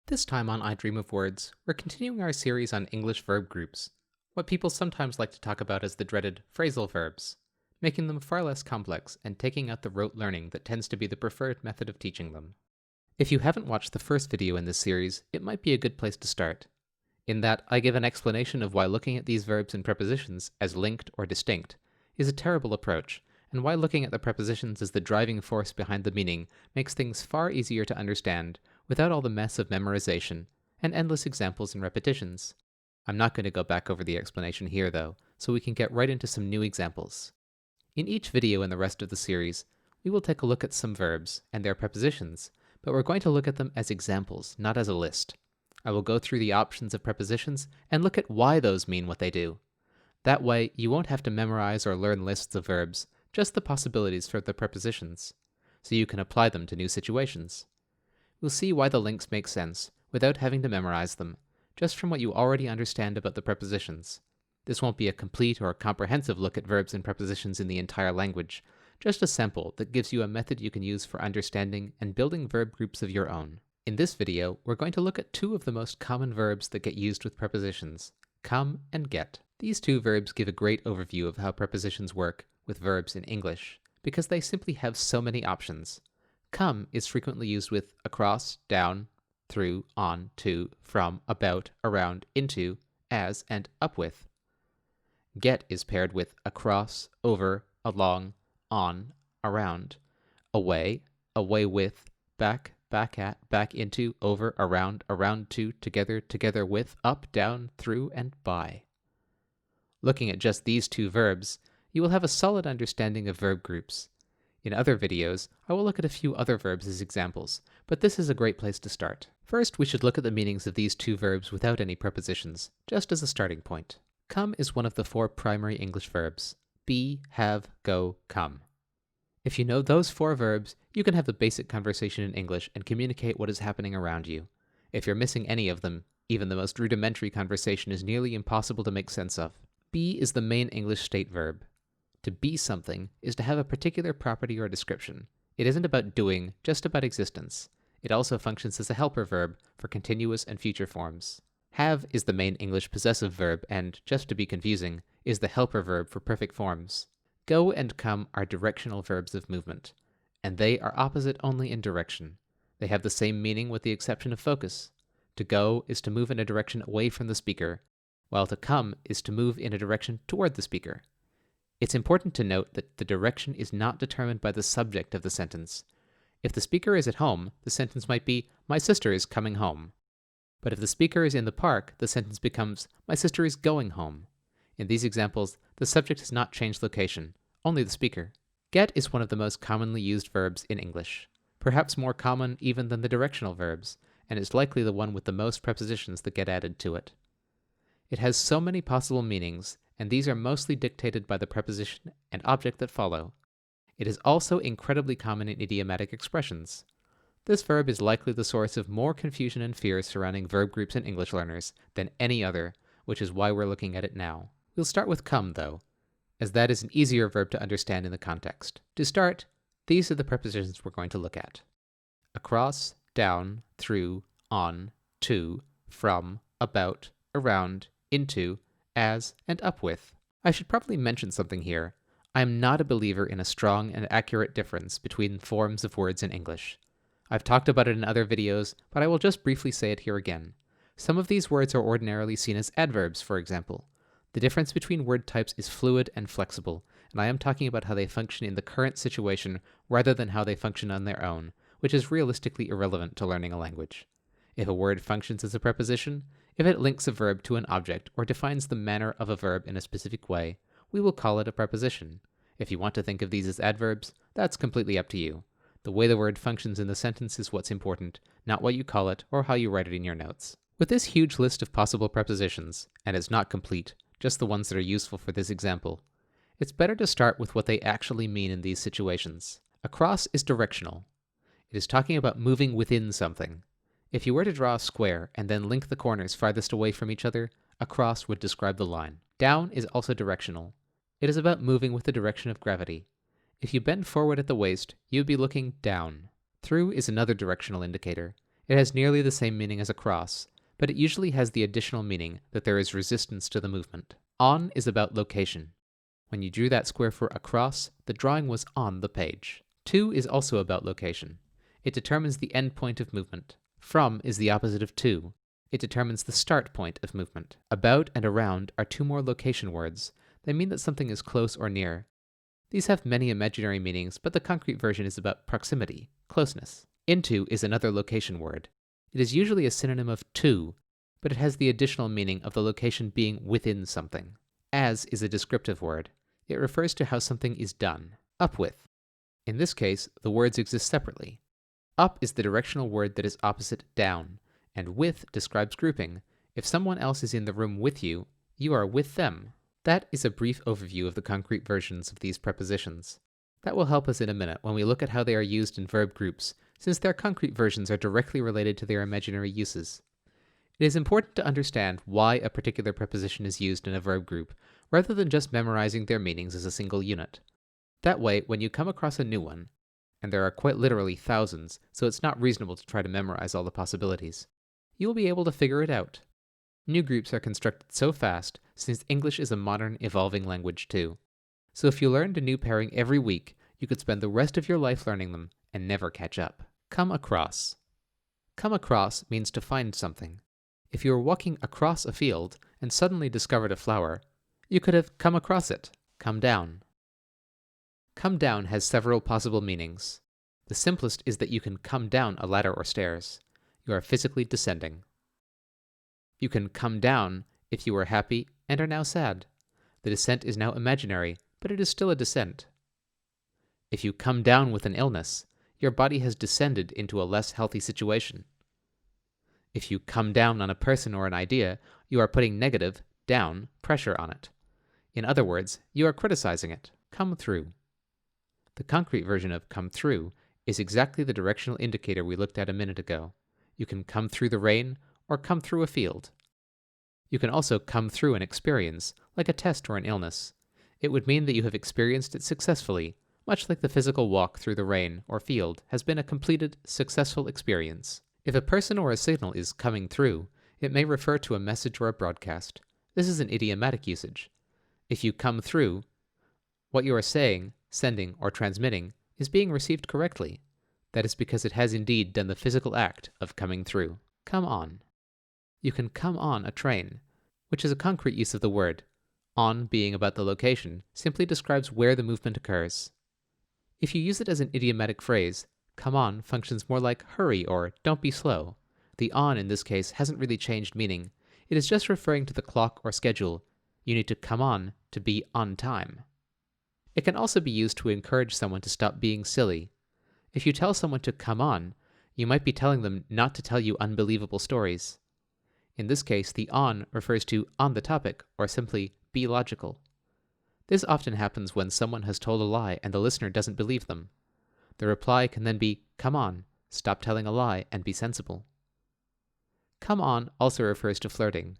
This time on I Dream of Words, we're continuing our series on English verb groups, what people sometimes like to talk about as the dreaded phrasal verbs, making them far less complex and taking out the rote learning that tends to be the preferred method of teaching them. If you haven't watched the first video in this series, it might be a good place to start. In that, I give an explanation of why looking at these verbs and prepositions as linked or distinct is a terrible approach, and why looking at the prepositions as the driving force behind the meaning makes things far easier to understand without all the mess of memorization and endless examples and repetitions. I'm not going to go back over the explanation here though, so we can get right into some new examples. In each video in the rest of the series, we will take a look at some verbs and their prepositions, but we're going to look at them as examples, not as a list. I will go through the options of prepositions and look at why those mean what they do. That way, you won't have to memorize or learn lists of verbs, just the possibilities for the prepositions, so you can apply them to new situations. We'll see why the links make sense without having to memorize them, just from what you already understand about the prepositions. This won't be a complete or comprehensive look at verbs and prepositions in the entire language, just a sample that gives you a method you can use for understanding and building verb groups of your own. In this video, we're going to look at two of the most common verbs that get used with prepositions, come and get. These two verbs give a great overview of how prepositions work with verbs in English, because they simply have so many options. Come is frequently used with across, down, through, on, to, from, about, around, into, as, and up with. Get is paired with across, over, along, on, around, away, away with, back, back at, back into, over, around, around to, together, together with, up, down, through, and by. Looking at just these two verbs, you will have a solid understanding of verb groups. In other videos, I will look at a few other verbs as examples, but this is a great place to start. First, we should look at the meanings of these two verbs without any prepositions, just as a starting point. Come is one of the four primary English verbs: be, have, go, come. If you know those four verbs, you can have the basic conversation in English and communicate what is happening around you. If you're missing any of them, even the most rudimentary conversation is nearly impossible to make sense of. Be is the main English state verb. To be something is to have a particular property or description. It isn't about doing, just about existence. It also functions as a helper verb for continuous and future forms. Have is the main English possessive verb and, just to be confusing, is the helper verb for perfect forms. Go and come are directional verbs of movement, and they are opposite only in direction. They have the same meaning with the exception of focus. To go is to move in a direction away from the speaker, while to come is to move in a direction toward the speaker. It's important to note that the direction is not determined by the subject of the sentence. If the speaker is at home, the sentence might be, "My sister is coming home." But if the speaker is in the park, the sentence becomes, "My sister is going home." In these examples, the subject has not changed location, only the speaker. Get is one of the most commonly used verbs in English, perhaps more common even than the directional verbs, and is likely the one with the most prepositions that get added to it. It has so many possible meanings, and these are mostly dictated by the preposition and object that follow. It is also incredibly common in idiomatic expressions. This verb is likely the source of more confusion and fear surrounding verb groups and English learners than any other, which is why we're looking at it now. We'll start with come, though, as that is an easier verb to understand in the context. To start, these are the prepositions we're going to look at: across, down, through, on, to, from, about, around, into, as, and up with. I should probably mention something here. I am not a believer in a strong and accurate difference between forms of words in English. I've talked about it in other videos, but I will just briefly say it here again. Some of these words are ordinarily seen as adverbs, for example. The difference between word types is fluid and flexible, and I am talking about how they function in the current situation rather than how they function on their own, which is realistically irrelevant to learning a language. If a word functions as a preposition, if it links a verb to an object or defines the manner of a verb in a specific way, we will call it a preposition. If you want to think of these as adverbs, that's completely up to you. The way the word functions in the sentence is what's important, not what you call it or how you write it in your notes. With this huge list of possible prepositions, and it's not complete, just the ones that are useful for this example, it's better to start with what they actually mean in these situations. Across is directional. It is talking about moving within something. If you were to draw a square and then link the corners farthest away from each other, across would describe the line. Down is also directional. It is about moving with the direction of gravity. If you bend forward at the waist, you would be looking down. Through is another directional indicator. It has nearly the same meaning as across, but it usually has the additional meaning that there is resistance to the movement. On is about location. When you drew that square for across, the drawing was on the page. To is also about location. It determines the end point of movement. From is the opposite of to. It determines the start point of movement. About and around are two more location words. They mean that something is close or near. These have many imaginary meanings, but the concrete version is about proximity, closeness. Into is another location word. It is usually a synonym of to, but it has the additional meaning of the location being within something. As is a descriptive word. It refers to how something is done. Up with. In this case, the words exist separately. Up is the directional word that is opposite down, and with describes grouping. If someone else is in the room with you, you are with them. That is a brief overview of the concrete versions of these prepositions. That will help us in a minute when we look at how they are used in verb groups, since their concrete versions are directly related to their imaginary uses. It is important to understand why a particular preposition is used in a verb group, rather than just memorizing their meanings as a single unit. That way, when you come across a new one, and there are quite literally thousands, so it's not reasonable to try to memorize all the possibilities, you will be able to figure it out. New groups are constructed so fast, since English is a modern, evolving language too. So if you learned a new pairing every week, you could spend the rest of your life learning them and never catch up. Come across. Come across means to find something. If you were walking across a field and suddenly discovered a flower, you could have come across it. Come down. Come down has several possible meanings. The simplest is that you can come down a ladder or stairs. You are physically descending. You can come down if you were happy and are now sad. The descent is now imaginary, but it is still a descent. If you come down with an illness, your body has descended into a less healthy situation. If you come down on a person or an idea, you are putting negative, down, pressure on it. In other words, you are criticizing it. Come through. The concrete version of come through is exactly the directional indicator we looked at a minute ago. You can come through the rain or come through a field. You can also come through an experience, like a test or an illness. It would mean that you have experienced it successfully, much like the physical walk through the rain or field has been a completed, successful experience. If a person or a signal is coming through, it may refer to a message or a broadcast. This is an idiomatic usage. If you come through, what you are saying, sending, or transmitting is being received correctly. That is because it has indeed done the physical act of coming through. Come on. You can come on a train, which is a concrete use of the word. On being about the location simply describes where the movement occurs. If you use it as an idiomatic phrase, come on functions more like hurry or don't be slow. The on in this case hasn't really changed meaning. It is just referring to the clock or schedule. You need to come on to be on time. It can also be used to encourage someone to stop being silly. If you tell someone to come on, you might be telling them not to tell you unbelievable stories. In this case, the on refers to on the topic, or simply be logical. This often happens when someone has told a lie and the listener doesn't believe them. The reply can then be, come on, stop telling a lie and be sensible. Come on also refers to flirting.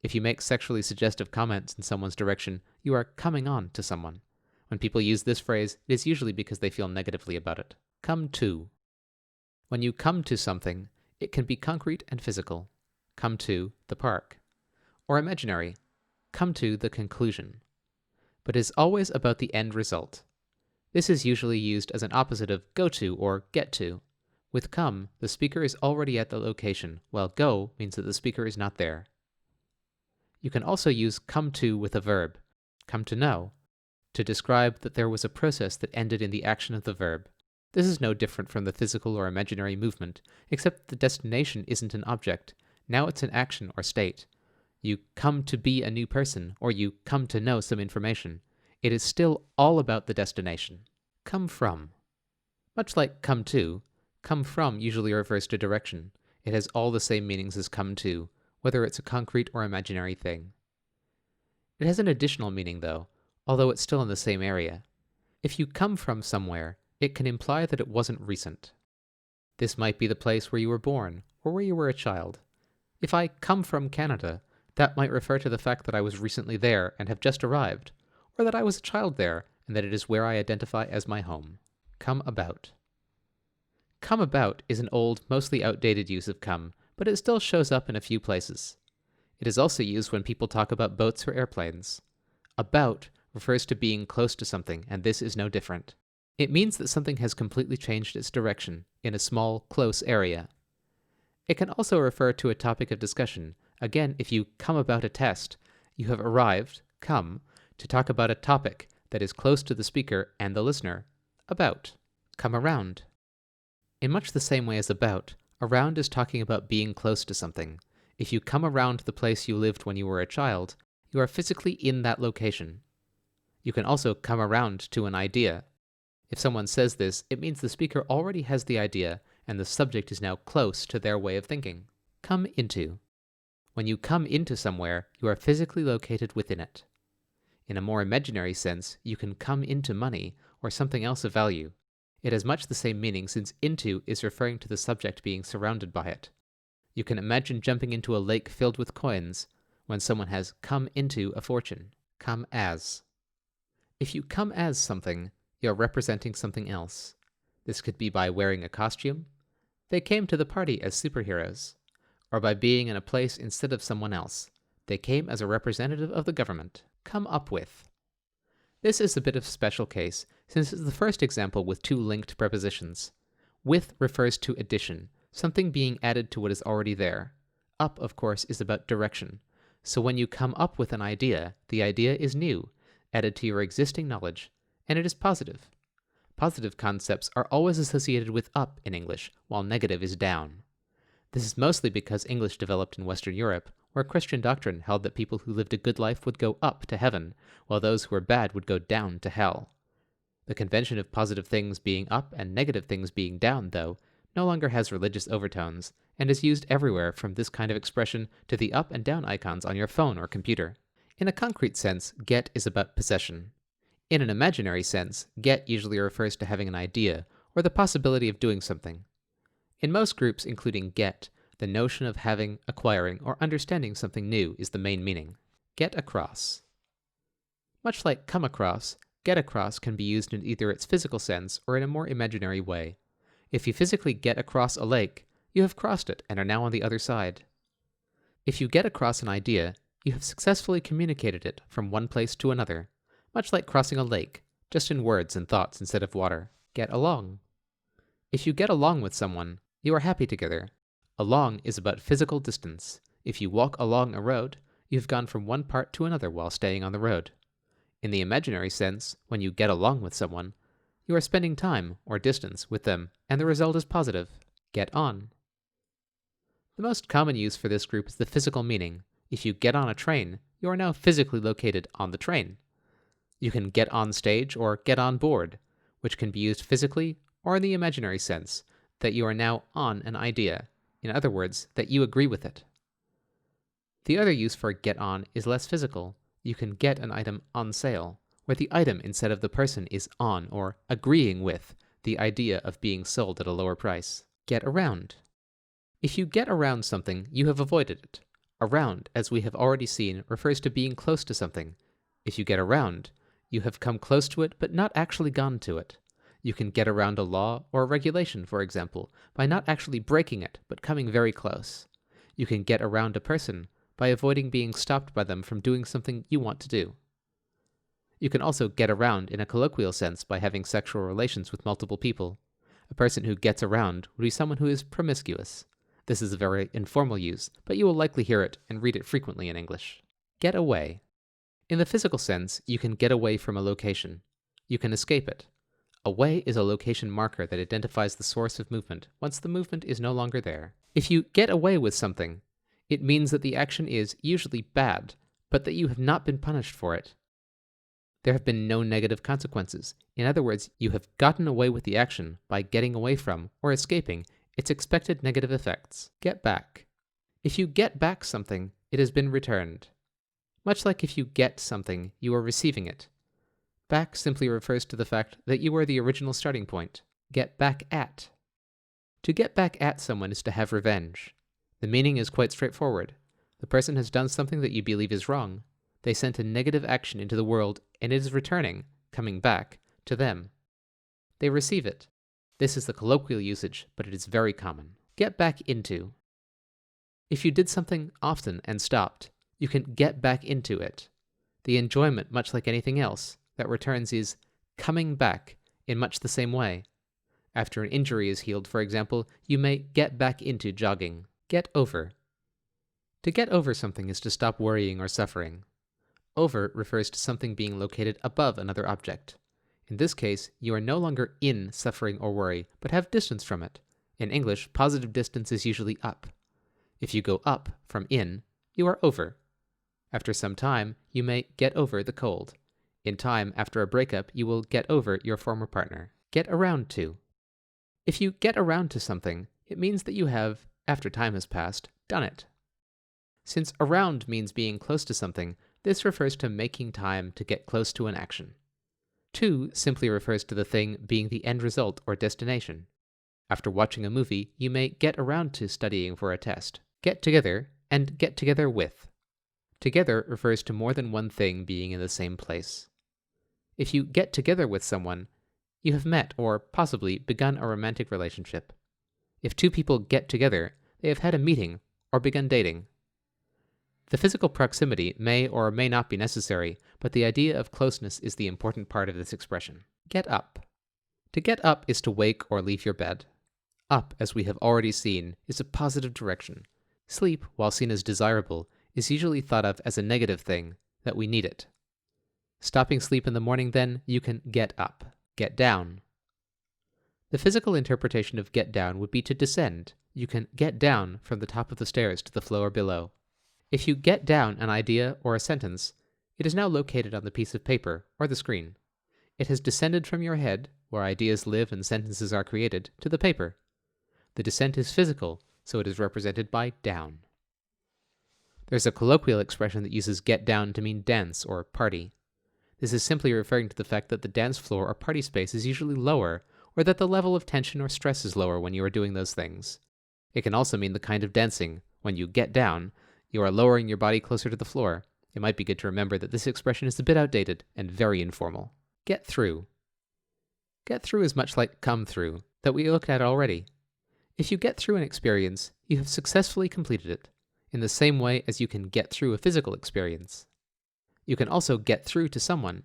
If you make sexually suggestive comments in someone's direction, you are coming on to someone. When people use this phrase, it is usually because they feel negatively about it. Come to. When you come to something, it can be concrete and physical. Come to the park. Or imaginary. Come to the conclusion. But it is always about the end result. This is usually used as an opposite of go to or get to. With come, the speaker is already at the location, while go means that the speaker is not there. You can also use come to with a verb, come to know, to describe that there was a process that ended in the action of the verb. This is no different from the physical or imaginary movement, except the destination isn't an object. Now it's an action or state. You come to be a new person, or you come to know some information. It is still all about the destination. Come from. Much like come from usually refers to direction. It has all the same meanings as come to, whether it's a concrete or imaginary thing. It has an additional meaning, though, although it's still in the same area. If you come from somewhere, it can imply that it wasn't recent. This might be the place where you were born, or where you were a child. If I come from Canada, that might refer to the fact that I was recently there and have just arrived, or that I was a child there and that it is where I identify as my home. Come about. Come about is an old, mostly outdated use of come, but it still shows up in a few places. It is also used when people talk about boats or airplanes. About refers to being close to something, and this is no different. It means that something has completely changed its direction in a small, close area. It can also refer to a topic of discussion. Again, if you come about a test, you have arrived, come, to talk about a topic that is close to the speaker and the listener. About. Come around. In much the same way as about, around is talking about being close to something. If you come around the place you lived when you were a child, you are physically in that location. You can also come around to an idea. If someone says this, it means the speaker already has the idea, and the subject is now close to their way of thinking. Come into. When you come into somewhere, you are physically located within it. In a more imaginary sense, you can come into money or something else of value. It has much the same meaning since into is referring to the subject being surrounded by it. You can imagine jumping into a lake filled with coins when someone has come into a fortune. Come as. If you come as something, you're representing something else. This could be by wearing a costume. They came to the party as superheroes. Or by being in a place instead of someone else. They came as a representative of the government. Come up with. This is a bit of a special case, since it's the first example with two linked prepositions. With refers to addition, something being added to what is already there. Up, of course, is about direction. So when you come up with an idea, the idea is new, added to your existing knowledge, and it is positive. Positive concepts are always associated with up in English, while negative is down. This is mostly because English developed in Western Europe, where Christian doctrine held that people who lived a good life would go up to heaven, while those who were bad would go down to hell. The convention of positive things being up and negative things being down, though, no longer has religious overtones, and is used everywhere from this kind of expression to the up and down icons on your phone or computer. In a concrete sense, get is about possession. In an imaginary sense, get usually refers to having an idea, or the possibility of doing something. In most groups, including get, the notion of having, acquiring, or understanding something new is the main meaning. Get across. Much like come across, get across can be used in either its physical sense or in a more imaginary way. If you physically get across a lake, you have crossed it and are now on the other side. If you get across an idea, you have successfully communicated it from one place to another, much like crossing a lake, just in words and thoughts instead of water. Get along. If you get along with someone, you are happy together. Along is about physical distance. If you walk along a road, you have gone from one part to another while staying on the road. In the imaginary sense, when you get along with someone, you are spending time, or distance, with them, and the result is positive. Get on. The most common use for this group is the physical meaning. If you get on a train, you are now physically located on the train. You can get on stage or get on board, which can be used physically or in the imaginary sense, that you are now on an idea. In other words, that you agree with it. The other use for get on is less physical. You can get an item on sale, where the item instead of the person is on or agreeing with the idea of being sold at a lower price. Get around. If you get around something, you have avoided it. Around, as we have already seen, refers to being close to something. If you get around, you have come close to it but not actually gone to it. You can get around a law or a regulation, for example, by not actually breaking it, but coming very close. You can get around a person by avoiding being stopped by them from doing something you want to do. You can also get around in a colloquial sense by having sexual relations with multiple people. A person who gets around would be someone who is promiscuous. This is a very informal use, but you will likely hear it and read it frequently in English. Get away. In the physical sense, you can get away from a location. You can escape it. Away is a location marker that identifies the source of movement once the movement is no longer there. If you get away with something, it means that the action is usually bad, but that you have not been punished for it. There have been no negative consequences. In other words, you have gotten away with the action by getting away from or escaping its expected negative effects. Get back. If you get back something, it has been returned. Much like if you get something, you are receiving it. Back simply refers to the fact that you are the original starting point. Get back at. To get back at someone is to have revenge. The meaning is quite straightforward. The person has done something that you believe is wrong. They sent a negative action into the world, and it is returning, coming back, to them. They receive it. This is the colloquial usage, but it is very common. Get back into. If you did something often and stopped, you can get back into it. The enjoyment, much like anything else, that returns is coming back in much the same way. After an injury is healed, for example, you may get back into jogging. Get over. To get over something is to stop worrying or suffering. Over refers to something being located above another object. In this case, you are no longer in suffering or worry, but have distance from it. In English, positive distance is usually up. If you go up from in, you are over. After some time, you may get over the cold. In time, after a breakup, you will get over your former partner. Get around to. If you get around to something, it means that you have, after time has passed, done it. Since around means being close to something, this refers to making time to get close to an action. To simply refers to the thing being the end result or destination. After watching a movie, you may get around to studying for a test. Get together and get together with. Together refers to more than one thing being in the same place. If you get together with someone, you have met or possibly begun a romantic relationship. If two people get together, they have had a meeting or begun dating. The physical proximity may or may not be necessary, but the idea of closeness is the important part of this expression. Get up. To get up is to wake or leave your bed. Up, as we have already seen, is a positive direction. Sleep, while seen as desirable, is usually thought of as a negative thing, that we need it. Stopping sleep in the morning, then, you can get up. Get down. The physical interpretation of get down would be to descend. You can get down from the top of the stairs to the floor below. If you get down an idea or a sentence, it is now located on the piece of paper or the screen. It has descended from your head, where ideas live and sentences are created, to the paper. The descent is physical, so it is represented by down. There's a colloquial expression that uses get down to mean dance or party. This is simply referring to the fact that the dance floor or party space is usually lower, or that the level of tension or stress is lower when you are doing those things. It can also mean the kind of dancing. When you get down, you are lowering your body closer to the floor. It might be good to remember that this expression is a bit outdated and very informal. Get through. Get through is much like come through, that we looked at already. If you get through an experience, you have successfully completed it, in the same way as you can get through a physical experience. You can also get through to someone.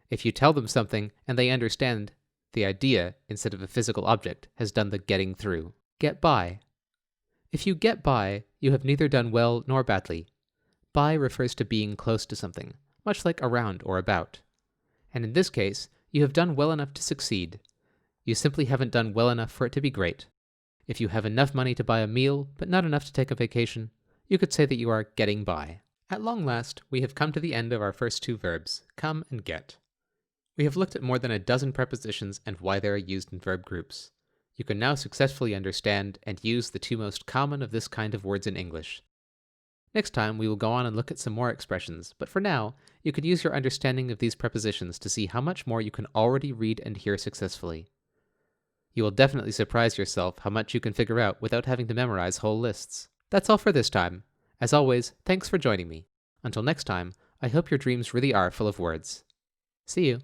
If you tell them something and they understand, the idea, instead of a physical object, has done the getting through. Get by. If you get by, you have neither done well nor badly. By refers to being close to something, much like around or about. And in this case, you have done well enough to succeed. You simply haven't done well enough for it to be great. If you have enough money to buy a meal, but not enough to take a vacation, you could say that you are getting by. At long last, we have come to the end of our first two verbs, come and get. We have looked at more than a dozen prepositions and why they are used in verb groups. You can now successfully understand and use the two most common of this kind of words in English. Next time, we will go on and look at some more expressions, but for now, you can use your understanding of these prepositions to see how much more you can already read and hear successfully. You will definitely surprise yourself how much you can figure out without having to memorize whole lists. That's all for this time. As always, thanks for joining me. Until next time, I hope your dreams really are full of words. See you.